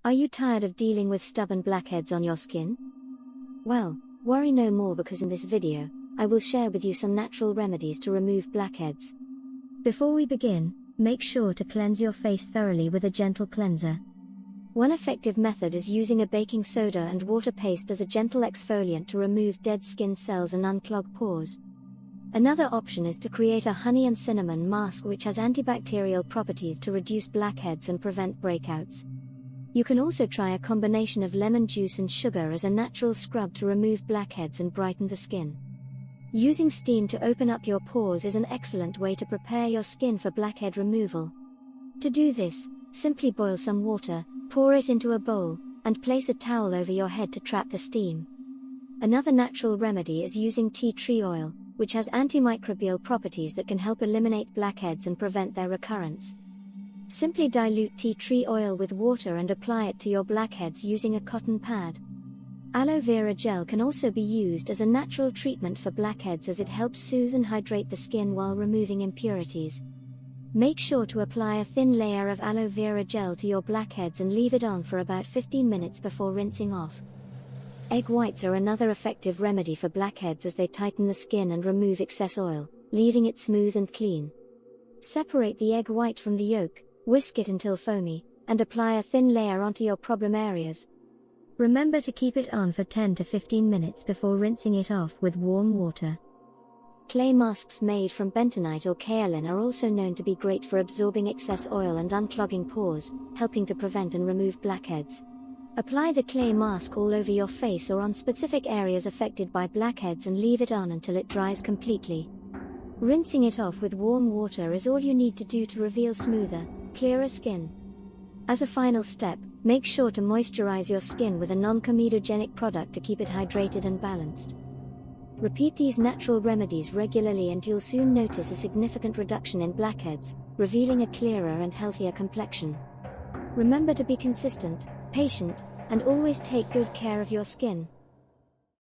Are you tired of dealing with stubborn blackheads on your skin? Well, worry no more, because in this video, I will share with you some natural remedies to remove blackheads. Before we begin, make sure to cleanse your face thoroughly with a gentle cleanser. One effective method is using a baking soda and water paste as a gentle exfoliant to remove dead skin cells and unclog pores. Another option is to create a honey and cinnamon mask which has antibacterial properties to reduce blackheads and prevent breakouts. You can also try a combination of lemon juice and sugar as a natural scrub to remove blackheads and brighten the skin. Using steam to open up your pores is an excellent way to prepare your skin for blackhead removal. To do this, simply boil some water, pour it into a bowl, and place a towel over your head to trap the steam. Another natural remedy is using tea tree oil, which has antimicrobial properties that can help eliminate blackheads and prevent their recurrence. Simply dilute tea tree oil with water and apply it to your blackheads using a cotton pad. Aloe vera gel can also be used as a natural treatment for blackheads as it helps soothe and hydrate the skin while removing impurities. Make sure to apply a thin layer of aloe vera gel to your blackheads and leave it on for about 15 minutes before rinsing off. Egg whites are another effective remedy for blackheads as they tighten the skin and remove excess oil, leaving it smooth and clean. Separate the egg white from the yolk, whisk it until foamy, and apply a thin layer onto your problem areas. Remember to keep it on for 10 to 15 minutes before rinsing it off with warm water. Clay masks made from bentonite or kaolin are also known to be great for absorbing excess oil and unclogging pores, helping to prevent and remove blackheads. Apply the clay mask all over your face or on specific areas affected by blackheads and leave it on until it dries completely. Rinsing it off with warm water is all you need to do to reveal smoother, clearer skin. As a final step, make sure to moisturize your skin with a non-comedogenic product to keep it hydrated and balanced. Repeat these natural remedies regularly and you'll soon notice a significant reduction in blackheads, revealing a clearer and healthier complexion. Remember to be consistent, patient, and always take good care of your skin.